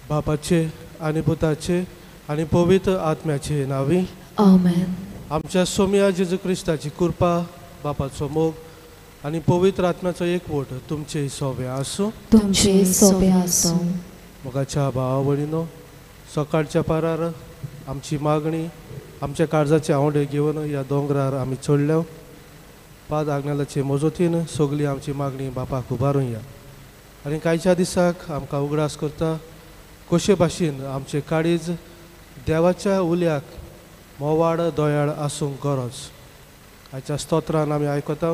बापाचे आणि पुताचे आणि पवित्र आत्म्याचे नावी आमेन. आमच्या सोम्या जेजू ख्रिस्ताची कृपा, बापाचो मोग आणि पवित्र आत्म्याचो एकवट तुमचे सोबे आसूं. तुमचे सोबे आसूं. मोगाच्या भावा भयणीनो, सकाळच्या पारार आमची मागणी आमच्या काळजाचे आवडे घेवन ह्या दोंगरार आमी चडल्या. पाद आग्नेलाचे मजतीन सगळी आमची मागणी बापाक उबारूया. आनी कांयच्या दिसाक आमकां उगडास करता कशे भाशेन आमचे काळीज देवाच्या उल्याक मोवाड दोयाळ आसूंक गरज. आयच्या स्तोत्रान आमी आयकता,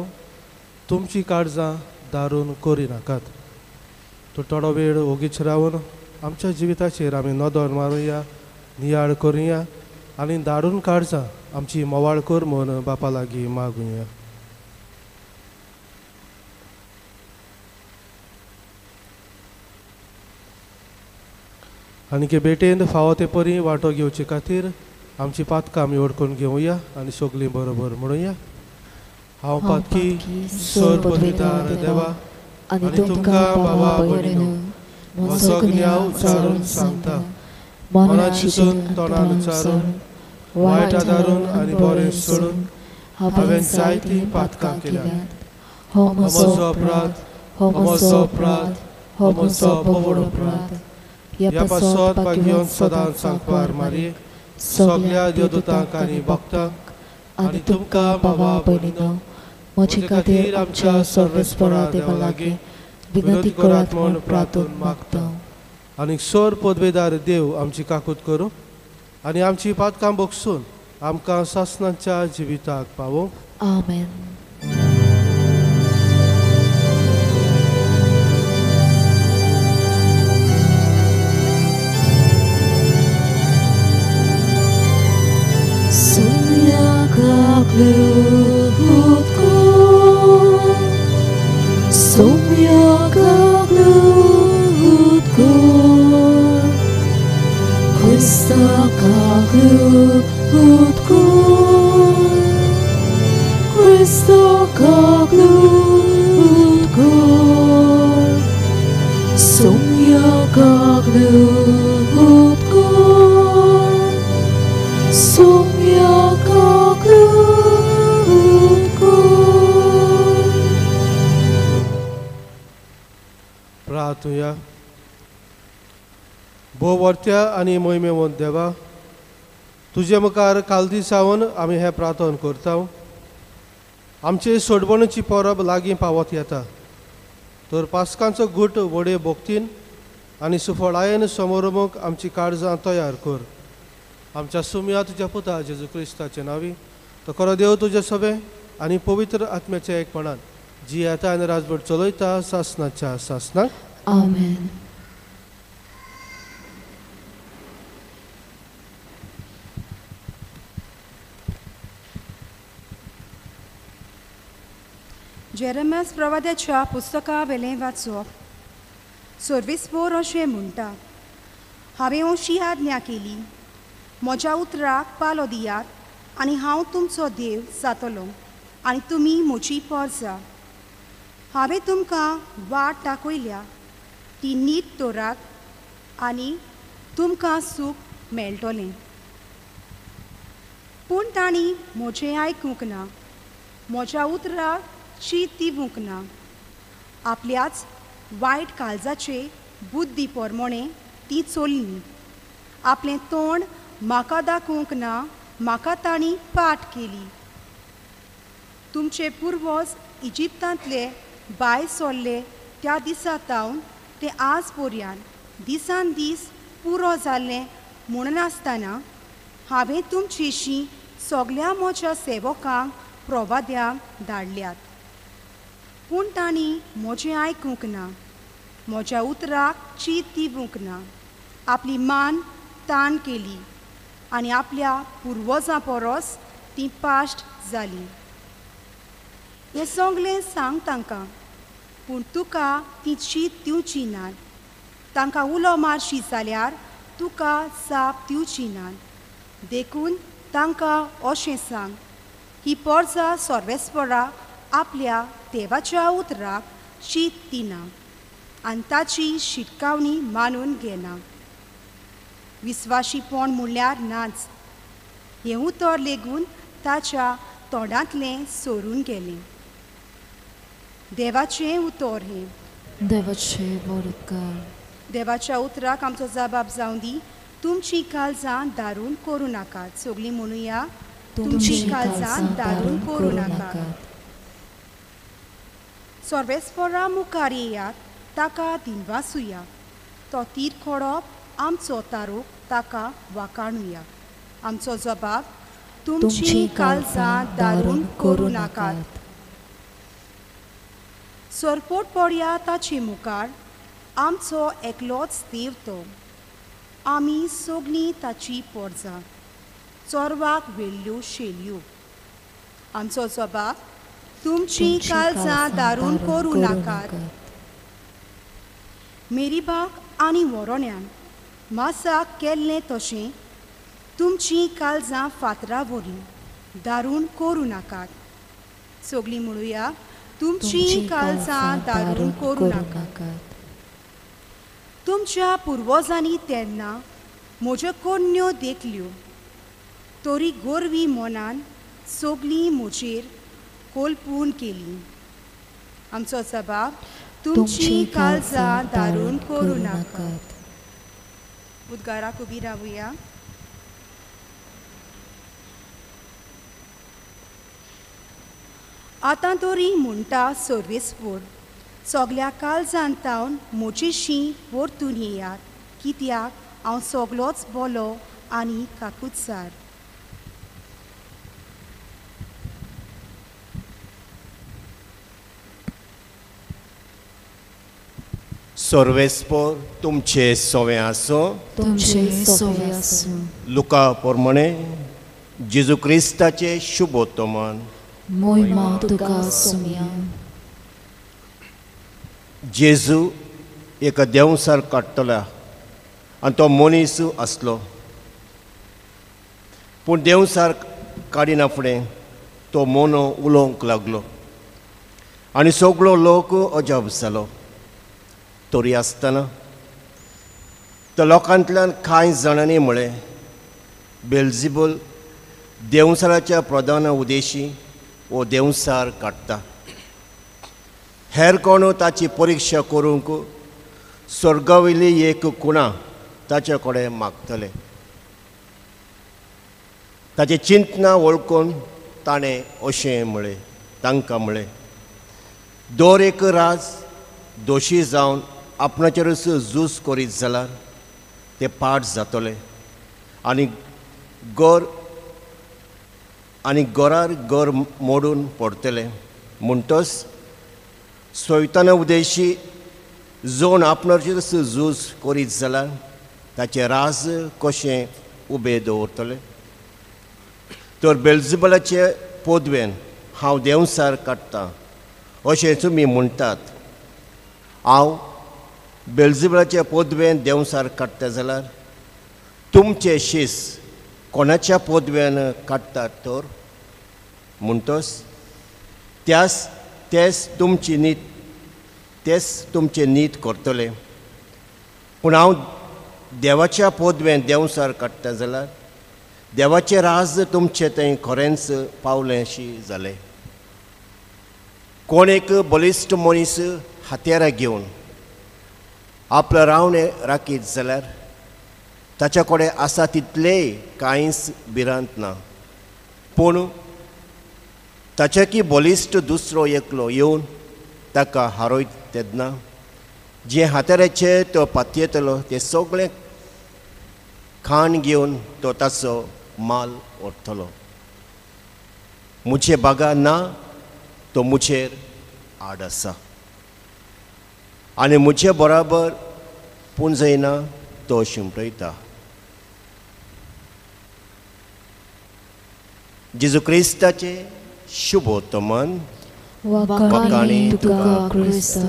तुमची काळजां दारून करिनाकात. तो थोडो वेळ ओगीच रावन आमच्या जिविताचेर आमी नदर मारुया, नियाळ करुया आनी दारून काळजां आमची मोवाळ कर म्हूण बापा लागीं मागुया. आनी के बेटेन फावो ते परी वांटो घेवचे खातीर आमची पातकां आमी ओळखून घेवया आनी सगळीं बरोबर म्हणुया. हांव पातकी सोर पदवीदार देवा आनी तुमकां बाबा भयणीनो सगळ्या उच्चारून सांगता, मनासून तोंडान उच्चारून वायट आदारून आनी बरें सोडून हांवें जायतीं पातकां केल्यात. हो म्हजो अपराध, हो म्हजो अपराध, हो म्हजो पवड अपराध. ह्या पासत घेवन सदांच सांगपार मारये सगळ्या देवदूतांक आनी भक्तांक आनी तुमकां बाबा भयणीनो म्हजे खातीर आमच्या सर्वेस्परा देवा लागीं विनंती करात म्हूण प्रार्थून मागता. आनी सोर पदवेदार देव आमची काकूत करूं आनी आमची पातकां बगसून आमकां सासणाच्या जिविताक पावूं. आमेन. प्रार्थुया. भोवरत्या आनी मोहिमेवंत देवा, तुजे मुखार काल दिसावन आमी हें प्रार्थना करता. आमचे सोडवणुची परब लागीं पावत येता, तर पास्कांचो घूट व्हडे भोगतीन आनी सुफळायेन समोरमूक आमची काळजां तयार कर. आमच्या सुम्या तुज्या पुता जेजू क्रिस्ताचे नांवी तो खरो देव तुजे सभे आनी पवित्र आत्म्याच्या एकपणान जी येता आनी राजभट चलयता सासणाच्या सासणाक. आमेन. जेरेमियास प्रवाद्याच्या पुस्तका वेलें वाचप. 24 अशें म्हणटा, हांवें अशी आज्ञा केली, म्हज्या उतराक पालो दियात आनी हांव तुमचो देव जातलो आनी तुमी म्हजी परजा. हांवें तुमकां वाट दाखयल्या ती नीट दवरात आनी तुमकां सूख मेळटलें. पूण तांणी म्हजें आयकूंक ना, म्हज्या उतराक शीत दिवंक ना. आपल्याच वायट काळजाचे बुद्धी पोरमोणे ती चोल्लीं. आपलें तोंड म्हाका दाखोवंक ना म्हाका तांणी पाठ केली. तुमचे पुर्वज इजिप्तांतले भायर सरले त्या दिसातावन ते आज पर्यान दिसान दीस पुरो जाल्ले म्हणून आसतना हांवें तुमचेशी सगळ्या म्हज्या सेवकांक प्रवाद्यांक धाडल्यात. पूण तांणी म्हजें आयकूंक ना, म्हज्या उतराक चीत दिवंक ना. आपली मान ताण केली आनी आपल्या पुर्वजां परस ती पाश्ट जाली. हें सगळें सांग तांकां, पूण तुका ती चीत दिवची नात. तांकां उलो मारशी जाल्यार तुका जाप दिवची नात. देखून तांकां अशें सांग, ही परजा सर्वेस्परा आपल्या देवाच्या उतराक शीत दिना आनी ताची शिटकावणी मानून घेना. विस्वाशीपण म्हणल्यार नाच. हें उतर लेगून ताच्या तोंडांतलें सोरून गेलें. देवाचें उतर हें. देवाचे वरकार. देवाच्या उतराक आमचो जबाब जावं दी, तुमची काळजां दारून करूं नाकात. सगळीं म्हणुया, तुमची काळजां दारून करूं नाकात. सर्वेस्परा मुखार येयात, ताका दिनवासुया. तो तीर खोडप आमचो तारूक ताका वाकाणुया. आमचो जबाब, तुमची काळजां दारून करूं नाकात. सरपोट पडया ताचे मुखार, आमचो एकलोच देव तो. आमी सगळीं ताची परजां, चोरवाक वेल्ल्यो शेलयो. आमचो जबाब, तुमची काळजां दारून करूं नाकात. मेरीबाग आनी वरोण्यान मासाक केल्लें तशें तुमची काळजां फातरा वरी दारून करूं नाकात. सगळीं म्हणुया, तुमची काळजां दारून करूं नाकात. तुमच्या पुर्वजांनी तेन्ना म्हज्यो कन्यो देखल्यो, तरी गोरवी मनान सगळीं म्हजेर कोलपून केली. आमचो जबाब, तुमची काळजां दारून करूं नाकात. उद्गाराक उबी रावुया. आतां तरी म्हणटा सर्वेस्पर, सगळ्या काळजांतावन म्हजेशी परतून येयात, कित्याक हांव सगळोच बरो आनी काकूटसार. सर्वेस्पर तुमचे सोवे आसो. तुमचे सोवे आसूं. लुका प्रमाणे जेजू क्रिस्ताचे शुभ वर्तमान. मोहिमा तुका सुमया. जेजू एका देंवसार काडटला आनी तो मनीस आसलो. पूण देंवसार काडिना फुडें तो मोनो उलोवंक लागलो आनी सगळो लोक अजाप जालो. तरी आसतना तो लोकांतल्यान कांय जाणांनी म्हळें, बेल्झेबूल देंवसाराच्या प्रधान उद्देशी वो देंवसार काडटा. हेर कोण ताची परिक्षा करूंक स्वर्गावयली एक कुणा ताचे कडेन मागतले. ताचें चिंतना वळखून ताणें अशें म्हळें, तांकां म्हळें, दर एक राज दोशी जावन आपणाचेरच झूज करीत जाल्यार ते पाड जातले आनी घरार घर मोडून पडटले. म्हणटच सोयताना उद्देशी जोन आपणाचेरच झूज करीत जाल्यार ताचें राज कशें उबें दवरतले. तर बेल्झेबूलाचे पोदवेन हांव देंवसार काडटां अशें तुमी म्हणटात. हांव बेल्झेबूलाचे पोदवेन देंवसार काडटा जाल्यार तुमचे शीस कोणाच्या पोदवेन काडटात तर? म्हणटच तेच तुमचे नीत करतले. पूण हांव देवाच्या पोदवेन देंवसार काडटा जाल्यार देवाचें राज तुमचें थंय खरेंच पावलें अशी जालें. कोण एक बलिश्ट मनीस हात्यारां घेवन आपलें रावणें राखीत जाल्यार ताच्या कडेन आसा तितलेय कांयच भिरांत ना, पूण ताच्याकी बलिश्ट दुसरो एकलो येवन ताका हारोयत तेन्ना जे हातेऱ्याचे तो पातयेतलो ते सगळें खाण घेवन तो ताचो माल व्हरतलो. मुझे बागा ना तो मुझेर आड आसा आनी मुझे बराबर पुंजयना तो शिंपयता. जेजू क्रिस्ताचे शुभ वर्तमान. वकाणी तुका क्रिस्ता.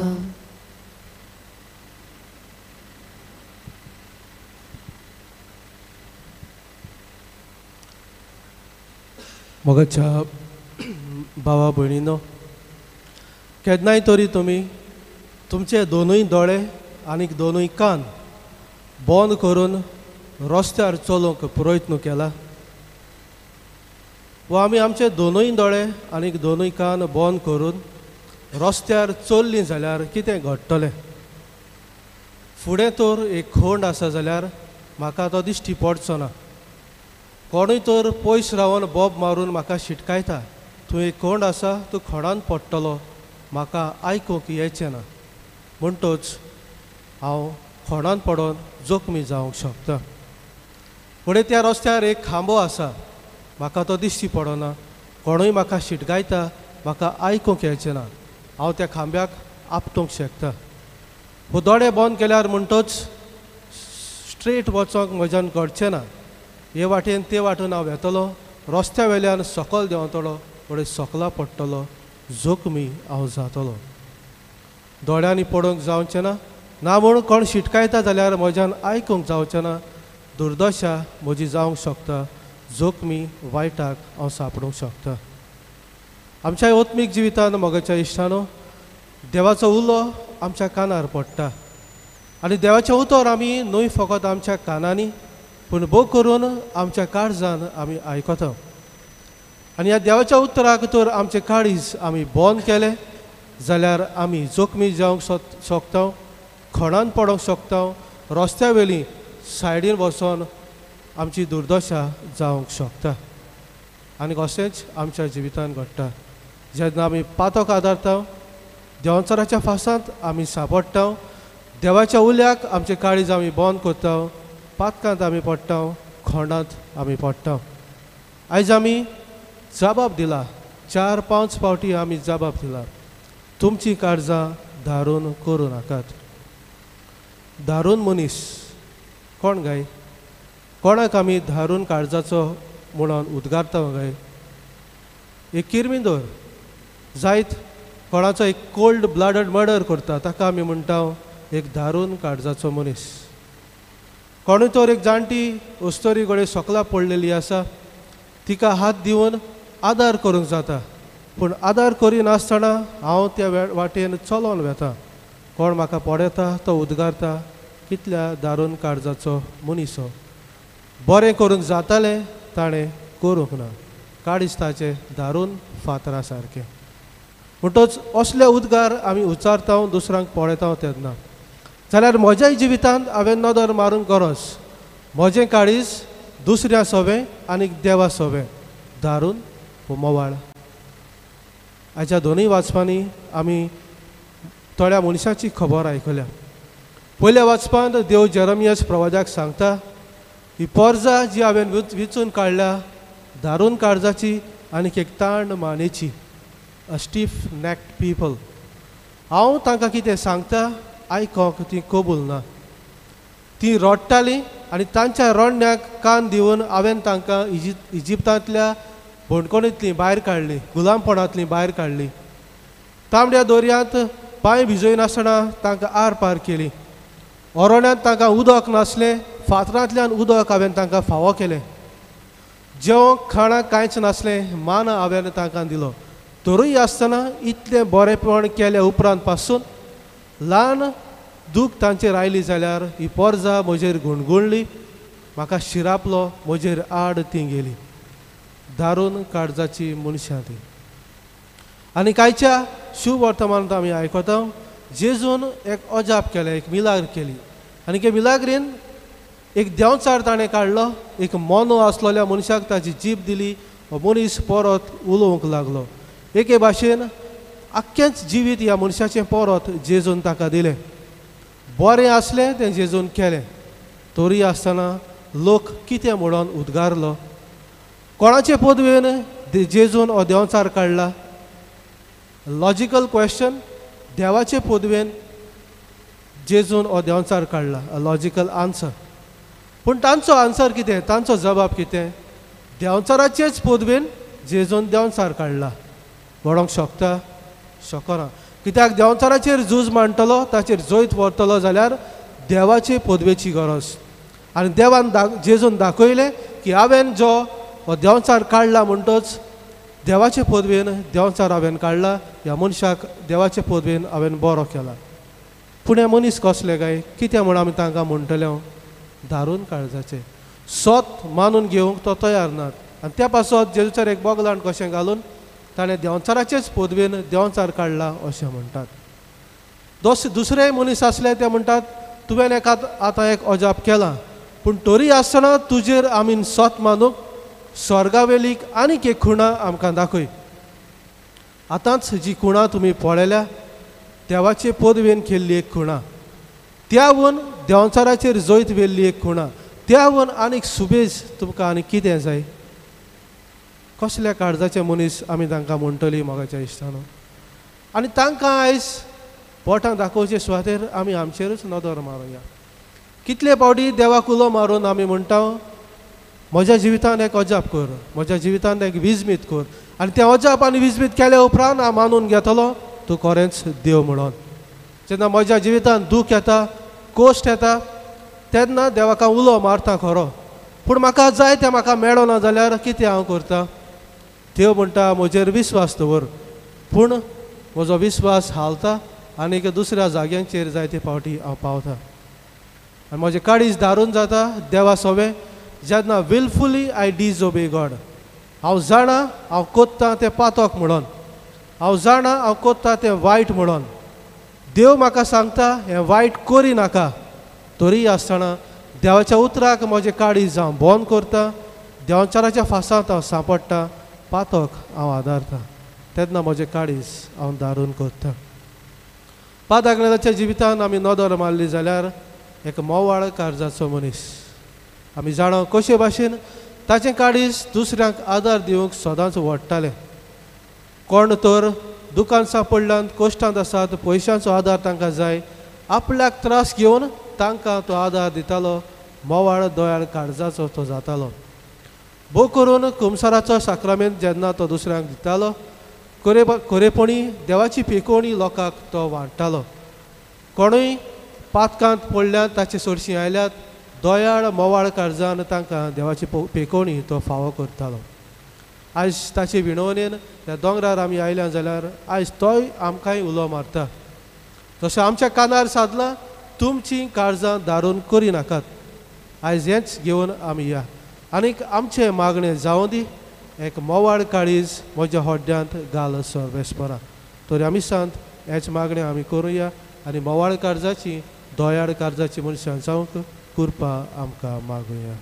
मोगाच्या भावा भयणीनो, केन्नाय तरी तुमी तुमचे दोनूय दोळे आनी दोनूय कान बंद करून रस्त्यार चलोवंक प्रयत्न केला? वा आमी आमचे दोनूय दोळे आनी दोनूय कान बंद करून रस्त्यार चल्लीं जाल्यार कितें घडटलें? फुडें तर एक खोंड आसा जाल्यार म्हाका तो दिश्टी पडचो ना. कोणूय तर पयस रावन बोब मारून म्हाका शिटकायता, तूं एक खोंड आसा, तूं खोंडान पडटलो, म्हाका आयकूंक येचें ना. म्हणटच हांव खोंडान पडोन जखमी जावंक शकता. फुडें त्या रस्त्यार एक खांबो आसा, म्हाका तो दिश्टी पडना, कोणूय म्हाका शिटकायता, म्हाका आयकूंक येचें ना, हांव त्या खांब्याक आपटूंक शकता. हो दोळे बंद केल्यार म्हणटच स्ट्रेट वचोंक म्हज्यान घडचें ना. हे वाटेन ते वाटेन हांव येतलो, रस्त्या वेल्यान सकयल देंवतलो, फुडें सकला पडटलो, जखमी हांव जातलो. दोळ्यांनी पडोवंक जावचें ना, ना म्हूण कोण शिटकायता जाल्यार म्हज्यान आयकूंक जावचें ना. दुर्दशा म्हजी जावंक शकता, जखमी वायटाक हांव सापडूंक शकता. आमच्या ओत्मीक जिवितान मोगाच्या इश्टानो, देवाचो उलो आमच्या कानार पडटा आनी देवाचें उतर आमी न्हय फकत आमच्या कानांनी पूण भोव करून आमच्या काळजान आमी आयकता. आनी ह्या देवाच्या उतराक तर आमचें काळीज आमी बंद केलें जाल्यार आमी जखमी जावंक शकता, खोंडान पडोंक शकता, रस्त्या वेली सायडीन वचोन आमची दुर्दशा जावंक शकता. आनी अशेंच आमच्या जिवितान घडटा. जेन्ना आमी पातोक आदारता, देंवचाराच्या फासांत आमी सांपडटा, देवाच्या उल्याक आमचें काळीज आमी बंद करता, पातकांत आमी पडटा, खोंडांत आमी पडटा. आयज आमी जबाब दिला, 4-5 फावटी आमी जबाब दिला, तुमची काळजां धारून करूं नाकात. धारून मनीस कोण गाय? कोणाक आमी धारून काळजाचो म्हणून उद्गारता गाय? एक किरमिंदोर जायत कोणाचो एक कोल्ड ब्लडड मर्डर करता, ताका आमी म्हणटा एक धारून काळजाचो मनीस. कोणूय तर एक जाणटी उस्तोरी गोडे सकला पडलेली आसा, तिका हात दिवन आदार करूंक जाता, पूण आदार करिनासतना हांव त्या वाटेन चलोन वेता. कोण म्हाका पडयता तो उद्गारता, कितल्या धारून काळजाचो मनीस. बरें करूंक जातालें ताणें करूंक ना, काळीज ताचें धारून फातरा सारकें. म्हणटच असले उद्गार आमी उच्चारता दुसऱ्यांक पळयता तेन्ना. जाल्यार म्हज्याय जिवितांत हांवें नदर मारूंक गरज, म्हजें काळीज दुसऱ्या सोबें आनी देवा सोबें धारून मोवाळ. हाच्या दोनूय वाचपांनी आमी थोड्या मनशाची खबर आयकल्या. पयल्या वाचपांत देव जेरमियास प्रवाद्याक सांगता, ही पर्जा जी हांवें विचून काडल्या, धारून काळजाची आनीक एक ताण मानेची, अ स्टीफ नॅक्ड पीपल. हांव तांकां कितें सांगता आयकोंक ती कबूल ना. ती रडटालीं आनी तांच्या रडण्याक कान दिवन हांवें तांकां इजिप्तांतल्या बंडखणींतलीं भायर काडलीं, गुलामपणांतलीं भायर काडलीं. तांबड्या दर्यांत पांय भिजय नासतना तांकां आर पार केली. ओरोण्यांत तांकां उदक नासलें, फातरांतल्यान उदक हांवें तांकां फावो केलें. जेवंक खाणाक कांयच नासलें, मान हांवें तांकां दिलो. तरूय आसतना इतलें बरेंपण केल्या उपरांत पासून ल्हान दूख तांचेर आयली जाल्यार ही पर्जा म्हजेर गुणगुणली, म्हाका शिरापलो, म्हजेर आड ती गेली. धारून काळजाची मनशां ती. आनी कांयच्या शुभ वर्तमानांत आमी आयकता, जेजून एक अजाप केलें, एक मिलाग्र केली. आनी ते मिलाग्रीन एक देंवचार ताणें काडलो, एक मोनो आसलोल्या मनशाक ताची जीब दिली, हो मनीस परत उलोवंक लागलो. एके भाशेन आख्खेंच जिवीत ह्या मनशाचें परत जेजून ताका दिलें. बरें आसलें तें जेजून केलें, तरी आसतना लोक कितें म्हणून उद्गारलो. कोणाचे पदवेन जेजून हो देंवचार काडला? Logical question. देवाचे पदवेन जेजून हो देंवचार काडला, अ लॉजिकल आन्सर. पूण तांचो आन्सर कितें, तांचो जबाब कितें? देंवचाराचेच पदवेन जेजून देंवचार काडला. म्हणूंक शकता? शकना. कित्याक देंवचाराचेर झूज मांडटलो, ताचेर जैत व्हरतलो जाल्यार देवाचे पदवेची गरज. आनी देवान जेजून दाखयलें की हांवें जो हो देंवचार काडला म्हणटच देवाचे पदवेन देंवचार हांवें काडला, ह्या मनशाक देवाचे पदवेन हांवें बरो केला. पूण हे मनीस कसले काय? कितें म्हूण आमी तांकां म्हणटले? दारून काळजाचे. स्वत मानून घेवंक तो तयार नात. आनी त्या पासत जेजूचेर एक बोगलाण कशें घालून ताणें देंवचाराचेच पदवेन देंवचार काडला अशें म्हणटात. दुसरे मनीस आसले ते म्हणटात तुवें आतां एक अजाप केलां, पूण तरी आसतना तुजेर आमी स्वत मानूंक स्वर्गावेलीक आनीक एक खुणा आमकां दाखय. आतांच जी खुणा तुमी पळयल्या देवाचे पदवेन केल्ली एक खुणा, त्याहून देंवचाराचेर जैत वेल्ली एक खुणा, त्याहून आनीक सुबेज तुमकां आनीक कितें जाय? कसल्या काळजाचे मनीस आमी तांकां म्हणटली मोगाच्या इश्टानो. आनी तांकां आयज बोटां दाखोवचे सुवातेर आमी आमचेरूच नदर मारुया. कितले फावटी देवाक उलो मारून आमी म्हणटा म्हज्या जिवितान एक अजाप कर, म्हज्या जिवितान एक विजमीत कर, आनी तें अजाप आनी विजमीत केल्या उपरांत हांव मानून घेतलो तूं खरेंच देव म्हणून. जेन्ना म्हज्या जिवितान दूख येता, कोश्ट येता, तेन्ना देवाक हांव उलो मारता खरो, पूण म्हाका जाय तें म्हाका मेळना जाल्यार कितें हांव करता? देव म्हणटा म्हजेर विस्वास दवर, पूण म्हजो विस्वास हालता आनीक दुसऱ्या जाग्यांचेर जायते फावटी हांव पावता. आनी म्हजें काळीज दारून जाता देवा सोबे जेन्ना विलफुली आय डिजोबे गॉड. हांव जाणा हांव कोत्तां तें पातक म्हणून, हांव जाणा हांव कोत्तां तें वायट म्हणून. देव म्हाका सांगता हें वायट करी नाका, तरी आसतना देवाच्या उतराक म्हजें काळीज हांव बंद करता, देंवचाराच्या फासांत हांव सांपडटा, पातक हांव आदारता. तेन्ना म्हजें काळीज हांव दारून करता. पादाग्नाच्या जिवितान आमी नदर मारली जाल्यार एक मोवाळ काळजाचो मनीस. आमी जाणो कशे भाशेन ताचें काळीज दुसऱ्यांक आदार दिवंक सदांच वडटालें. कोण तर दुकान सांपडल्यान कश्टांत आसात, पयशांचो आदार तांकां जाय, आपल्याक त्रास घेवन तांकां तो आदार दितालो. मोवाळ दोयाळ काळजाचो तो जातालो. भोव करून कुमसाराचो साक्रामेंत जेन्ना तो दुसऱ्यांक दितालो, खरेपणी देवाची पेकोवणी लोकांक तो वाडटालो. कोणूय पातकांत पडल्यात, ताचे सोडशीं आयल्यात, दोयाळ मोवाळ काळजान तांकां देवाची पेकोवणी तो फावो करतालो. आयज ताचे विणवणेन ह्या दोंगरार आमी आयल्या जाल्यार आयज तोय आमकांय उलो मारता. तशें आमच्या कानार सादलां तुमचीं काळजां दारून करी नाकात. आयज हेंच घेवन आमी या आनीक आमचें मागणें जावं दी. एक मोवाळ काळीज म्हज्या होड्ड्यांत घाल सर्वेस्परा. तरी आमी सांत हेच मागणें आमी करुया आनी मोवाळ काळजाची दोयाळ काळजाची मनशां जावंक कृपा आमकां मागुया.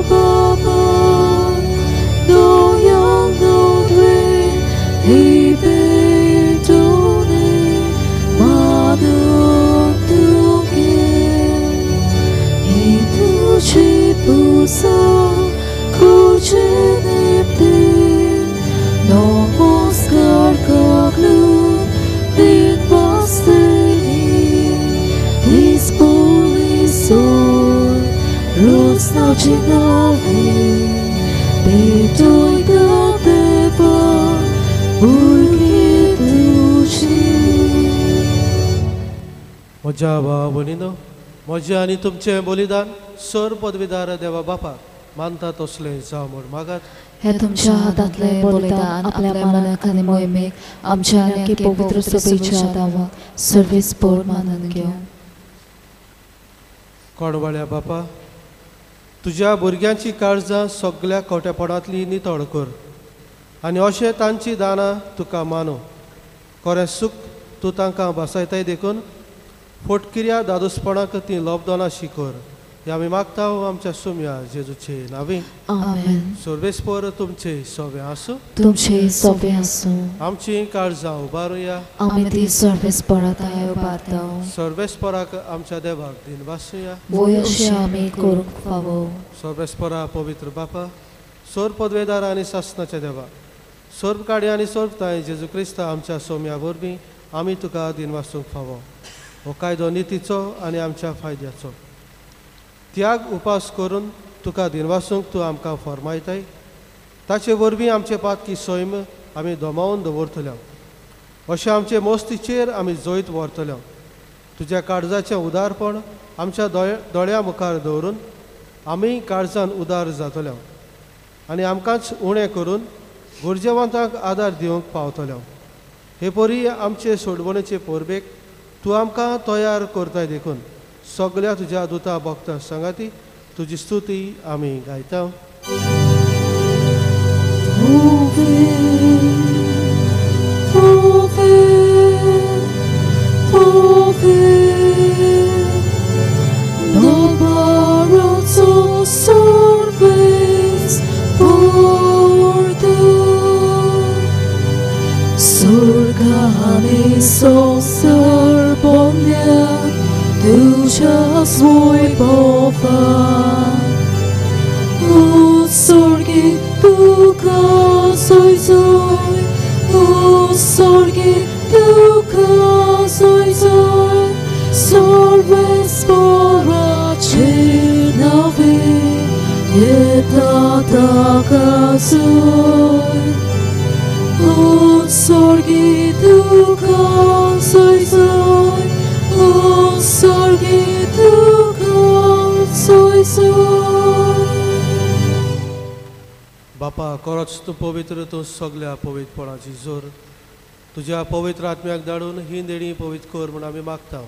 Baba Oczynowi, bytuj do Teba, ulgi duszy. म्हज्या भावा भयणीनो, म्हजें आनी तुमचें बलिदान सर पदवीदार देवा बापाक मानता तसलें जावं म्हूण मागात. हे तुमच्या हातांतले बलिदान आपल्या मनाक आनी मोहिमेक आमच्या आनी पवित्र सभेच्या दावाक सर्वेस्पर मानून घेवं. कोणवाळ्या बापा, तुज्या भुरग्यांची काळजां सगळ्या खोटेपणांतली नितळ कर आनी अशें तांची दानां तुका मानो. खरें सूख तूं तांकां बसयताय देखून फोटकिऱ्या दादूसपणाक ती लोबदोना शिकोर. हे आमी मागता आमच्या सुम्या जेजूचे नांवी. आमेन. सर्वेस्पर तुमचे सवे आसूं. तुमचे सवे आसूं. आमची काळजां उबारुया. आमी ती सर्वेस्पराताय उबारता. सर्वेस्पराक आमच्या देवाक दिन वासुया. वय अशें आमी करूंक फावो. सर्वेस्परा पवित्र बापा, सोर पदवेदार आनी सासनाच्या देवा, सोर्ब काडी आनी सोर्बताय जेजू क्रिस्त आमच्या सोम्या वरवीं आमी तुका दिन वासूंक फावो. हो कायदो नितीचो आनी आमच्या फायद्याचो. त्याग उपास करून तुका दिन वासूंक तूं आमकां फरमायताय. ताचे वरवीं आमचे पातकी सैम आमी दोमावून दवरतल्या. अशें आमचे मोस्तीचेर आमी जैत व्हरतल्या. तुज्या काळजाचें उदारपण आमच्या दोळ्या मुखार दवरून आमी काळजान उदार जातल्या आनी आमकांच उणें करून गुरजेवंतांक आदार दिवंक पावतल्या. हे परी आमचे सोडवणेचे परबेक तूं आमकां तयार करताय देखून सगळ्या तुज्या दुता भक्तां सांगाती तुजी स्तुती आमी गायता. Surgami sosar pomnia, tuja svoj popan. U sorgi tuka soj zoj, u sorgi tuka soj zoj, sorbe spora činavi, je taka zoj. O sorgi tuka soj zoj, o sorgi tuka soj zoj. बापा, खरोच तूं पवित्र, तूं सगळ्या पवित्रपणाची जोर. तुज्या पवित्र आत्म्याक धाडून ही देणी पवित्र कर म्हूण आमी मागता.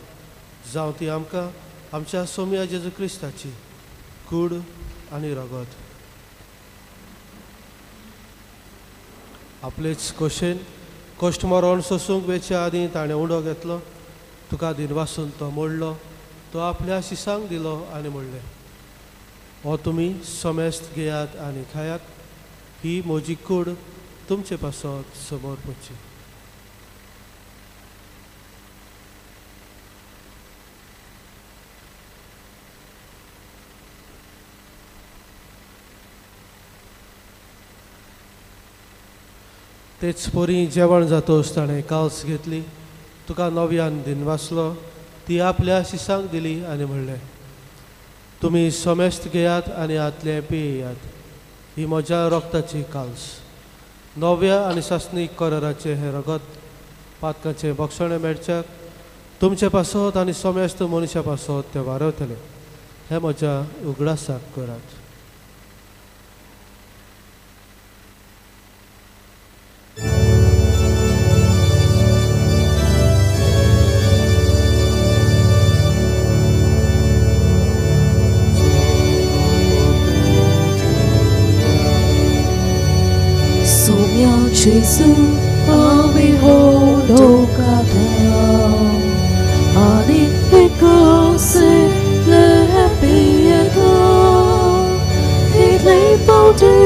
जावं ती आमकां आमच्या सोम्या जेजू क्रिस्ताची कूड आनी रगत. आपलेच खोशेन कश्ट मरण सोसूंक वेच्या आदीं ताणें उडो घेतलो. तुका दिन वासून तो मोडलो. तो आपल्या शिसांक दिलो आनी म्हणलें, हो तुमी समेस्त घेयात आनी खायात. ही म्हजी कूड तुमचे पासत समोर पोची. तेच परी जेवण जातोच ताणें काल्स घेतली. तुका नव्यान दिन वासलो. ती आपल्या शिसांक दिली आनी म्हणलें, तुमी समेस्त घेयात आनी आतलें पियेयात. ही म्हज्या रोगताची काल्स. नव्या आनी सासनीक कराराचें हें रगत पातकाचें भक्षणें मेळच्याक तुमचे पासत आनी समेस्त मनशा पासत तें वारयतलें. हें म्हज्या उगडासाक करात. Jesu, ami hodokadam, ani ekose lepiedam, idle pauti,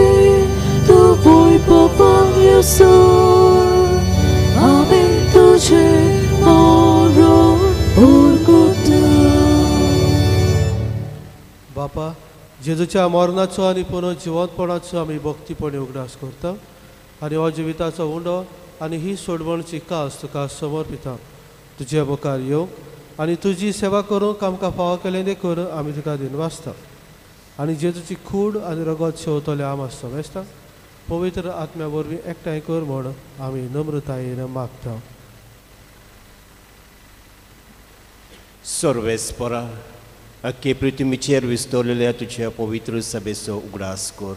tu voi popang Yesur, ami tuje moron urgutam. बापा, जेजूच्या मरणाचो आनी पुनर्जिवंतपणाचो आमी भक्तीपणे उगडास करता आनी हो जिविताचो उंडो आनी ही सोडवणची कास तुका समर्पिता. तुजे मुखार येवंक आनी तुजी सेवा करूंक आमकां फावो केलें देखून आमी तुका दिन वासता. आनी जेजूची खूड आनी रगत शेवतले आम समेस्तांक पवित्र आत्म्या वरवीं एकठांय कर म्हूण आमी नम्रतायेन मागता. सर्वेस्परा अख्खे पृथ्वीचेर विस्तरलेल्या तुज्या पवित्र सभेचो उगडास कर.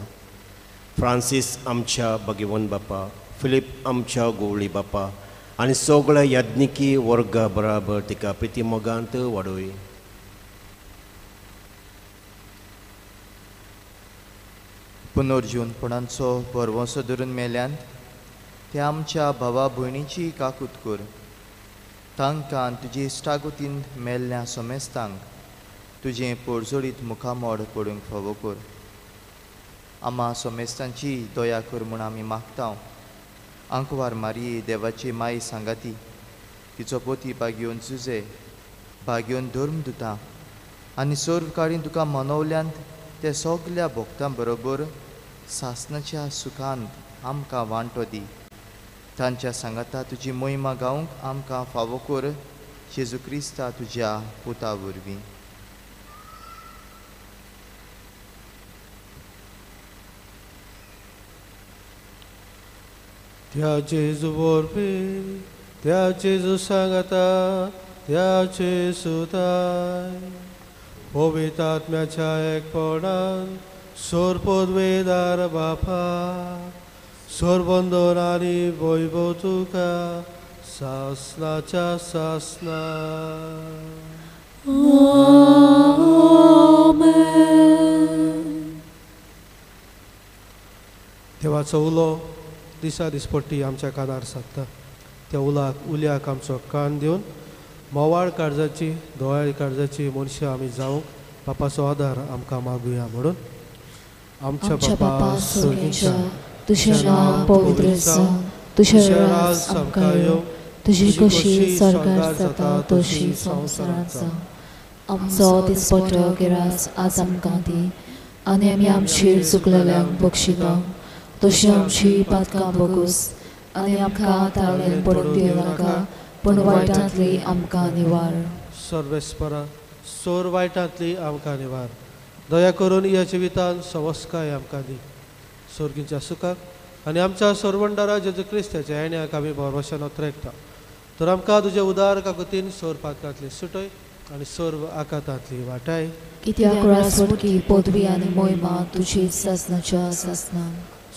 फ्रांसीस आमच्या भगवंत बापा, फिलीप आमच्या गोवळी बापा आनी सगळ्या याज्ञिकी वर्गा बराबर तिका प्रितीमोगांत वाडोय. पुनर्जीवनपणांचो परवंसो धरून मेल्यांत ते आमच्या भावा भयणीची काकूत कर. तांकां तुजे इश्टागुतीन मेल्ल्या समेस्तांक तुजें पोरजोडीत मुखामोड पडूंक फावो कर. आम्हा समेस्तांची दया कर म्हूण आमी मागता. आंकवार मारये देवाची माई सांगाती, तिचो पोती भाग्योन जुजे भाग्योन धर्म दिता आनी सर्व काळीं तुका मनवल्यांत ते सगल्या भक्तां बरोबर सासणाच्या सुखांत आमकां वांटो दी. तांच्या सांगाता तुजी मोहिमा गावंक आमकां फावो कर. जेजू क्रिस्ता तुज्या पुता वरवीं. त्या जेजू वरवीं त्या जेजू सांगाता त्या जेजुताय पवित्र आत्म्याच्या एकपणान सोरपोदवेदार बापा सोरबंदोन आनी वैभव तुका सासनाच्या सासना. देवाचो उलो दिसा दिसपट्टी आमच्या कानार सादता. त्या उल्याक आमचो कान दिवन मोवाळ काळजाची दोळ्याळी काळजाची मनशां आमी जावंक बापाचो आदार आमकां मागुया म्हणून. आमच्या बापा स्वर्गीच्या तुझें नांव पवित्र जावं, तुझें राज आमकां येवं, तुजी कशी स्वर्गार जाता तशी संवसारांत जावं. आमचो दिसपट्टो गिरास आज आमकां दी आनी आमी आमचेर चुकलेल्यांक बक्षिता तशी आमची पातकां बगूस आनी आमकां ताळेन पडूंक दिवं नाका पूण वायटांतली आमकां निवार. सर्वेस्परा सोर वायटांतली आमकां निवार. दया करून ह्या जिवितांत संवस्काय आमकां दी. सर्गीच्या सुखाक आनी आमच्या सोरवंडारा जेजू क्रिस्ताच्या येण्याक आमी भरवशान उतरेकता. तर आमकां तुज्या उदार काकुतीन सोर पातकांतली सुटय आनी सर्व आकांतांतली वाटाय. कित्याक राजवटकी पदवी आनी मोहिमा तुजी सासणाच्या सासनान.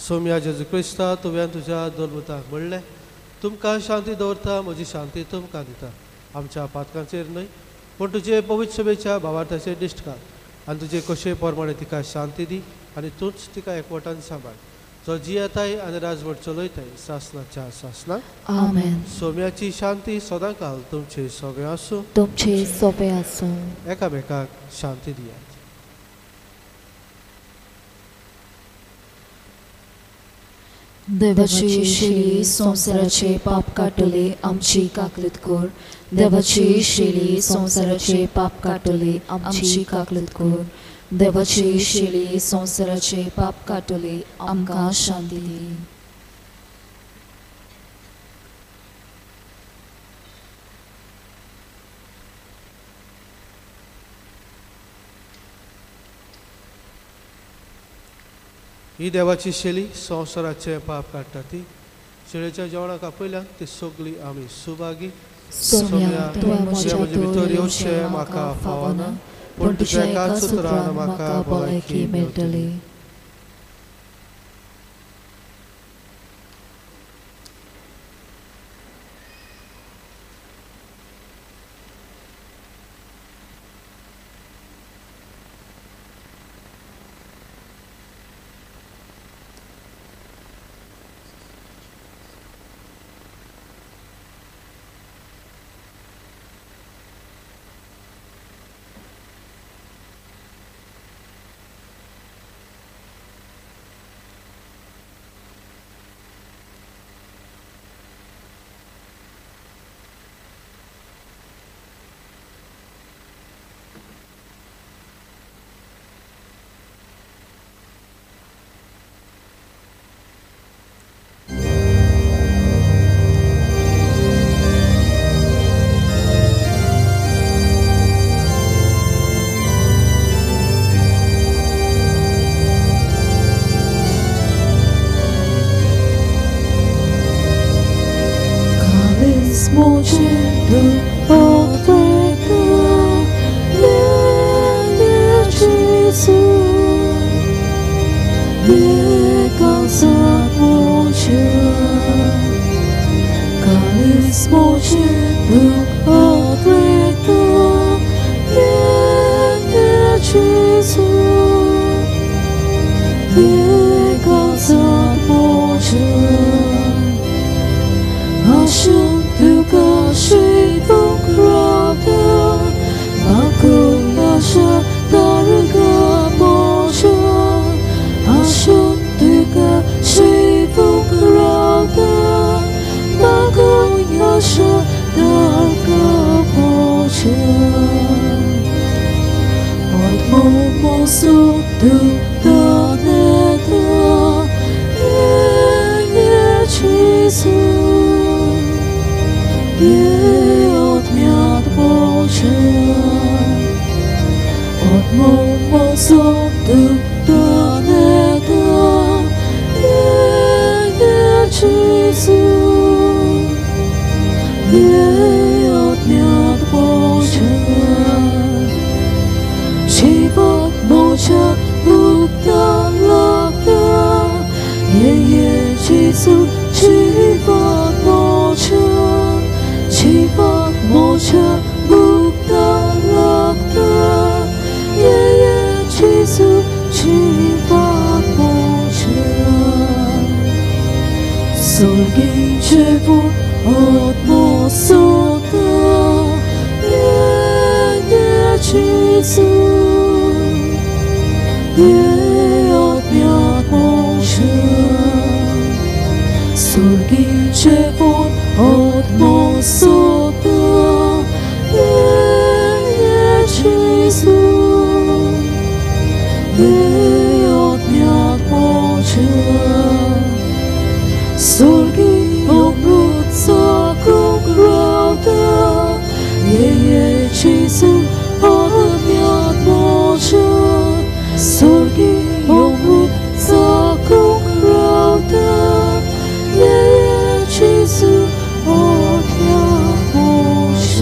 सोम्या जेजू क्रिस्ता तुवें तुज्या दोलमुताक म्हणलें, तुमकां शांती दवरता, म्हजी शांती तुमकां दिता. आमच्या पातकांचेर न्हय पूण तुजे पवित्र सभेच्या भावार्थाचेर दिश्ट घाल आनी तुजे कशे प्रमाणे तिका शांती दी आनी तूंच तिका एकवटान सांबाळ. जो जियेताय आनी राजवट चलयताय सासणाच्या सासनाक. आमेन. सोम्याची शांती सदां काल तुमचे सगळे आसूं. तुमचे सोपे आसूं. एकामेकाक शांती दियात. देवाची शेली संवसाराचे पाप काटले आमची काकलीत कर. देवाची शेली संवसाराचे पाप काटले आमची काकलीत कर. देवाची शेली संवसाराचे पाप काटले आमकां शांती दी. ही देवाची शेली संवसाराचे पाप काडटा ती. शेळेच्या जेवणाक पयल्यान ती सगळी आमी सुभागी. सोम्या तुवें म्हजे म्हज्या भितर येवचें म्हाका फावना पूण तुज्या एकाच उतरान म्हाका भलायकी मेळटली. 모습 듣다 내다 예예 지수 예어면 보자 모습 듣다 내다 예예 지수 예어면 보자 집어 모자 웃다 락다 예예 지수 집어 모자 웃다 락다 예예 지수 집어 모자 솔기 제보 옷못 쏟다 예예 지수 예어면 모자 솔기 제본 옷못 쏟다 예예 지수 예어면 모자 솔기 용루 썩고 그러다 예예 지수 얻으면 모자 솔기 용루 썩고 그러다 예예 지수 얻으면 모자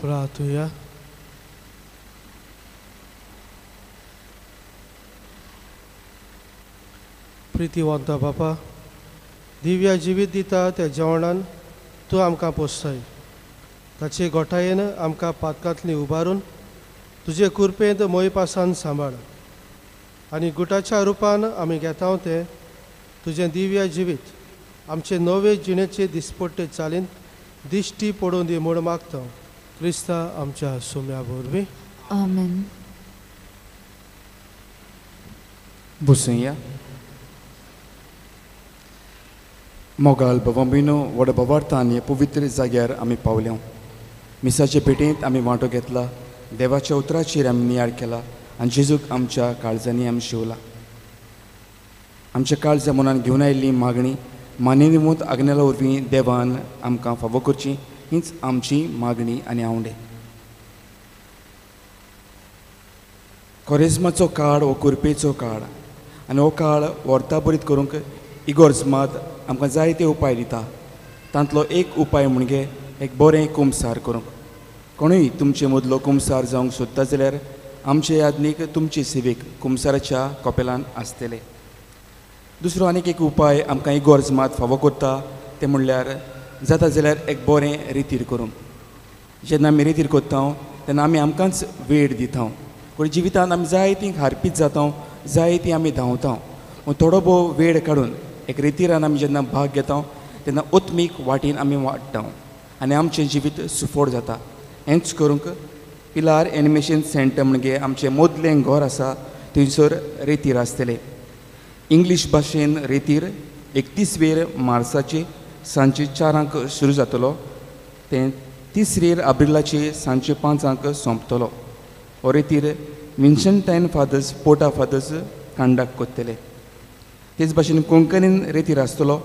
प्रार्थूया. प्रितीवंत बापा, दिव्य जिवीत दिता त्या जेवणान तूं आमकां पोसताय. ताचे गोठायेन आमकां पातकांतली उबारून तुजे कुरपेंत मोयपासान सांबाळ आनी गुटाच्या रुपान आमी घेता तें तुजें दिव्य जिवीत आमचे नवे जिणेचे दिसपट्टे चालीन दिश्टी पडून दी म्हूण मागता क्रिस्ता आमच्या सुम्या वरवीं. आमेन. Busenha मोगाल बवंबिनो वड बवार्थान पवित्र जाग्यार आमी पावल्या. मिसाचे पेटेंत आमी वांटो घेतला. देवाच्या उतराचेर आमी नियाळ केला आनी जेजूक आमच्या काळजांनी आमी शिवला. आमच्या काळजा मनान घेवन आयिल्ली मागणी मानिनिमूत आग्नेला वरवीं देवान आमकां फावो करची हीच आमची मागणी आनी आवडे. कोरेजमाचो काळ हो कुरपेचो काळ आनी हो काळ व्हरता बरीत करूंक इगोर्ज मात आमकां जायते उपाय दिता. तांतलो एक उपाय म्हणजे एक बरें कुमसार करूंक. कोणूय तुमचे मदलो कुमसार जावंक सोदता जाल्यार आमचे यादनीक तुमचे सेवेक कुमसाराच्या कोपेलान आसतले. दुसरो आनीक एक उपाय आमकां इगोर्ज मात फावो करता तें म्हणल्यार जाता जाल्यार एक बरें रितीर करूंक. जेन्ना आमी रितीर करता तेन्ना आमी आमकांच वेळ दिता. पूण जिवितांत आमी जायतीं हारपीत जाता, जायतीं आमी धांवता. थोडो भोव वेळ काडून एक रितीरान आमी जेन्ना भाग घेता तेन्ना उत्मीक वाटेन आमी वाडटा आनी आमचें जिवीत सुफोड जाता. हेंच करूंक पिलार एनिमेशन सेंटर म्हणजे आमचें मोदलें घर आसा थंयसर रेतीर आसतले. इंग्लीश भाशेन रेतीर 31 मार्चाचे सांजे 4 सुरू जातलो ते 30 एप्रिलाचे सांजे 5 सोंपतलो. हो रेतीर विन्सेंटायन फादर्स पोर्टा फादर्स कंडक्ट करतले. तेच भाशेन कोंकणीन रेतीर आसतलो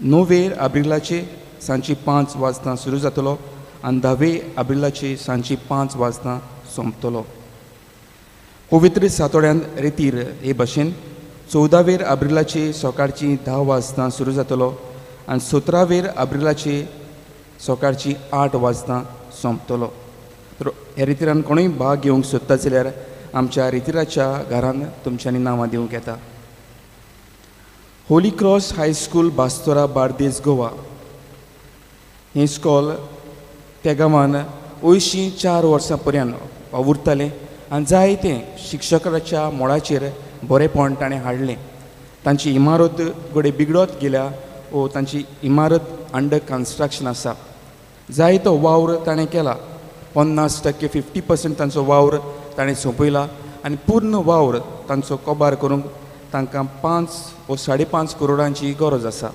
9 एप्रिलाचे सांजे 5 वाजता सुरू जातलो आनी 10 एप्रिलाचे सांजे 5 वाजता सोंपतलो. पवित्र सातोड्यान रेतीर हे भाशेन 14 एप्रिलाचे सकाळची 10 वाजता सुरू जातलो आनी 17 एप्रिलाचे सकाळची 8 वाजता सोंपतलो. तर ह्या रितीरान कोणूय भाग घेवंक सोदता जाल्यार आमच्या रितीराच्या घरान तुमच्यांनी नांवां दिवंक येता. Holy Cross high school Bastora Bardez Goa हें स्कॉल त्या गांवान 4 वर्सां पर्यंत उरतालें आनी जायते शिक्षकाच्या मोडाचेर बरेपण ताणें हाडलें. तांची इमारत घडये बिगडत गेल्या वो तांची इमारत अंडर कन्स्ट्रक्शन आसा. जायतो वावर ताणें केला. 50% 50% तांचो वावर ताणें सोंपयला आनी पूर्ण वावर तांचो कोबार करूंक तांकां 5 वा 5.5 करोडांची गरज आसा.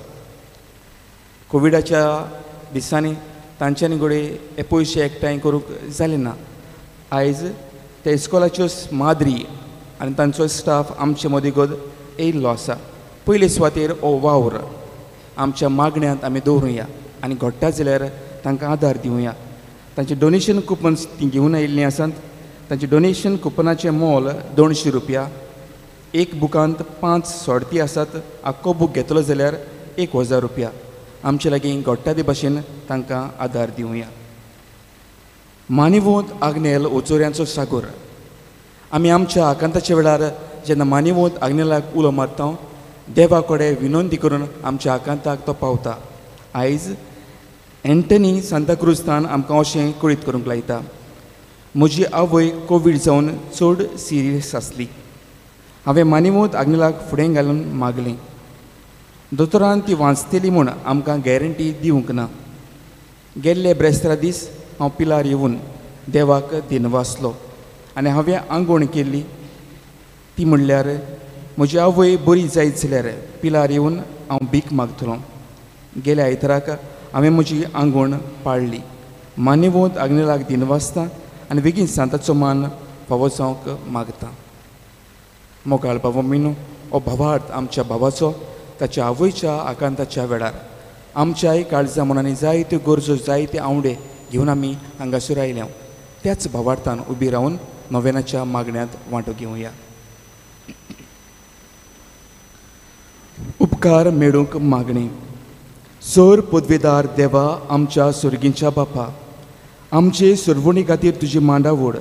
कोविडाच्या दिसांनी तांच्यांनी घडये हे पयशे एकठांय करूंक जालें ना. आयज त्या इस्कॉलाच्यो माद्री आनी तांचो स्टाफ आमचे मदीं येयल्लो आसा. पयले सुवातेर हो वावर आमच्या मागण्यांत आमी दवरुया आनी घडटा जाल्यार तांकां आदार दिवया. तांचे डोनेशन कुपन्स ती घेवन आयिल्लीं आसात. तांचे डोनेशन कुपनाचें मोल 200 रुपया. एक बुकांत 5 सोडती आसात. आख्खो बूक घेतलो जाल्यार 1000 रुपया. आमचे लागीं घडटा ते भाशेन तांकां आदार दिवया. मानिवोंत आग्नेल ओचोऱ्यांचो सागोर. आमी आमच्या आकांताच्या वेळार जेन्ना मानिवोंत आग्नेलाक उलो मारता देवा कडेन विनंती करून आमच्या आकांताक तो पावता. आयज एंटनी सांताक्रुजान आमकां अशें कळीत करूंक लायता. म्हजी आवय कोवीड जावन चड सिरियस आसली. हांवें मानिवोंत आग्नेलाक फुडें घालून मागलें. दोतोरान ती वाचतली म्हूण आमकां गॅरंटी दिवंक ना. गेल्ले ब्रेस्तारा दीस हांव पिलार येवन देवाक दिनवासलो आनी हांवें आंगवण केल्ली ती म्हणल्यार म्हजी आवय बरी जायत जाल्यार पिलार येवन हांव भीक मागतलों. गेल्या आयताराक हांवें म्हजी आंगवण पाळ्ळी. मानिवोंत आग्नेलाक दिनवासता आनी बेगीन सांताचो मान फावो जावंक मागता. मोगाळ भाव मिनो हो भावार्थ आमच्या भावाचो ताच्या आवयच्या आकांताच्या वेळार आमच्याय काळजा मनांनी जायत्यो गरजो जायते आवडे घेवन आमी हांगासर आयल्या. त्याच भावार्थान उबी रावन नोवेनाच्या मागण्यांत वांटो घेवया. उपकार मेळूंक मागणी. सर पदवेदार देवा आमच्या सुर्गींच्या बापा, आमचे सुरवणी खातीर तुजी मांडावळ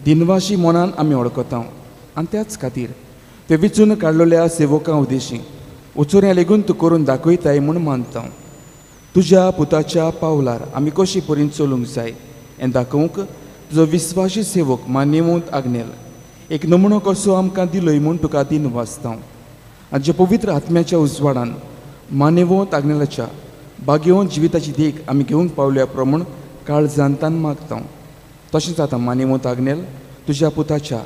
दिनवाशी मनान आमी वळखता आनी त्याच खातीर ते वेंचून काडलेल्या सेवकां उदेशी उचोऱ्या लेगून तूं करून दाखयताय म्हूण मानता. तुज्या पुताच्या पावलार आमी कशी परीन चलूंक जाय हें दाखोवंक तुजो विस्वासी सेवक मानिवोंत आग्नेल एक नमुनो कसो आमकां दिलोय म्हूण तुका दिनवासता. आनी जे पवित्र आत्म्याच्या उजवाडान मानिवोंत आग्नेलाच्या बागेवंत जिविताची देख आमी घेवंक पावल्या प्रमाण काळजांतान मागता. तशेंच आतां मानिवोंत आग्नेल तुज्या पुताच्या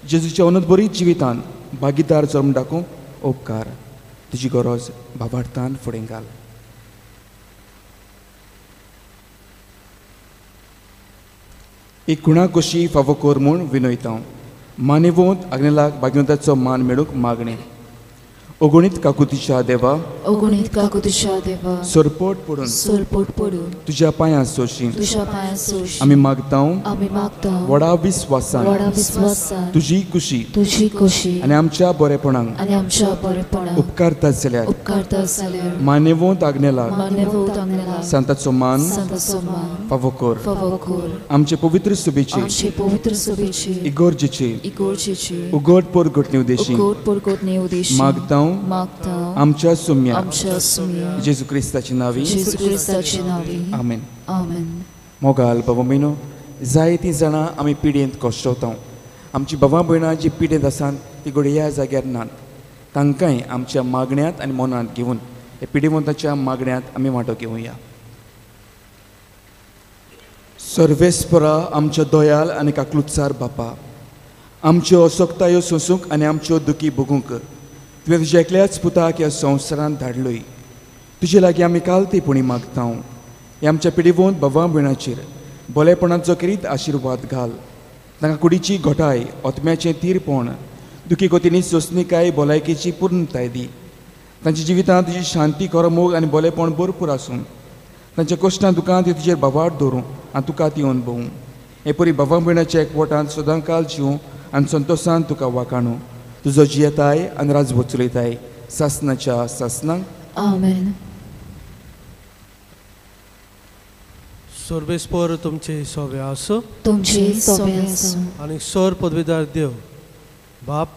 जेजूच्या अनंतबरीत जिवितान भागीदार जल्म दाखोवंक उपकार. तुजी गरज भावार्थान फुडें घाल. एक खुणा कशी फावो कर म्हूण विनयता. मानिवोंत आग्नेलाक भागीदाराचो मान मेळूंक मागणी. अगणित काकुतीच्या देवा, अगणित काकुतीच्या देवा, सरपोट पडून तुज्या पांयां सोशी आमी मागता. व्हडा विस्वासान तुजी कुशी आनी आमच्या बरेपणांक उपकारतात जाल्यार मानिवोंत आग्नेलाक सांताचो मान फावो कर. आमचे पवित्र सुबेची इगोर्जेची उगडपोर घटने उदेशी मागता आमच्या सुम्या जेजू क्रिस्ताची नावी. आमेन. मोगाल बाबा मिनो जायतीं जाणां आमी पिडेंत कश्टवता. आमची भावां भयणां जी पिडेंत आसात ती घडये ह्या जाग्यार नात. तांकांय आमच्या मागण्यांत आनी मनांत घेवन हे पिडेवंताच्या मागण्यांत आमी वांटो घेवया. सर्वेस्परा आमच्या दोयाल आनी काकलुचार बापा, आमच्यो असोक्तायो सोंसूंक आनी आमच्यो दुखी भोगूंक तुवें तुज्या एकल्याच पुताक ह्या संवसारांत धाडलोय. तुजे लागीं आमी कालतेपणी मागतां. ह्या आमच्या पिडिवोंत भावां भयणाचेर बोलेपणाचो करीत आशिर्वाद घाल. तांकां कुडीची घोटाय, ओतम्याचें तीरपण, दुखी कोतींनी सोंसणीकाय, भलायकेची पूर्णताय दी. तांच्या जिवितांत तुजी शांती, करमोग आनी बोलेपण भरपूर आसूं. तांच्या कश्टां दुखांत तुजेर भावार्थ दवरूं आनी तुका ती अनुभवूं. हे परी भावां भयणाच्या एकवटांत सदांकाल जिवूं आनी संतोशान तुका वाखाणू. तुजो जियेताय आनी राज वचुलयताय सासनाच्या सासनांक. आमेन. सर्वेस्पर तुमचे सोवे आसूं तुमचे सोबे आसूं. आनी सर पदवीदार देव बाप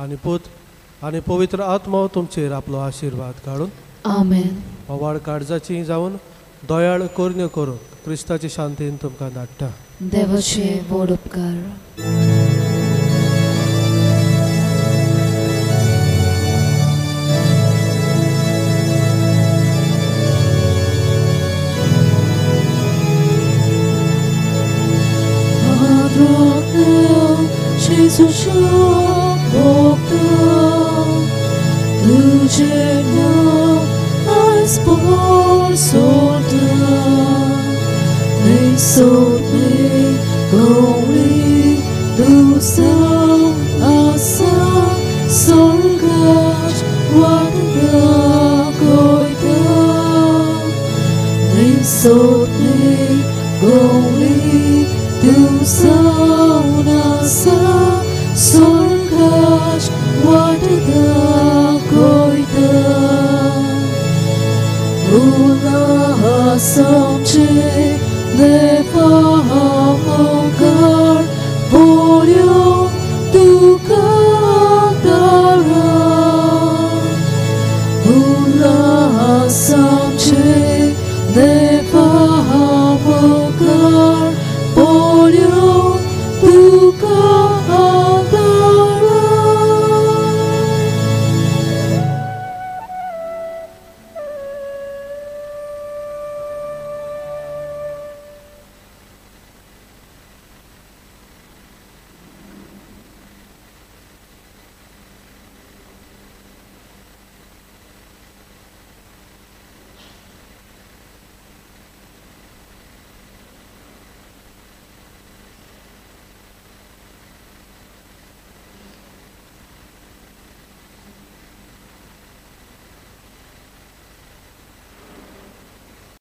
आनी पूत आनी पवित्र आत्मा तुमचेर आपलो आशिर्वाद काडून आमेन. ओवाळ काळजाची जावन दोयाळ कोरण्यो करूंक क्रिस्ताचे शांतीन तुमकां धाडटा. देवाचे व्हड उपकार. Jezusia Boga, Tudzie nam spor solta, nejsodnej goli dusał asa solgać ładna gojda, nejsodnej goli dusał asa solgać ładna gojda. Ula hasamcze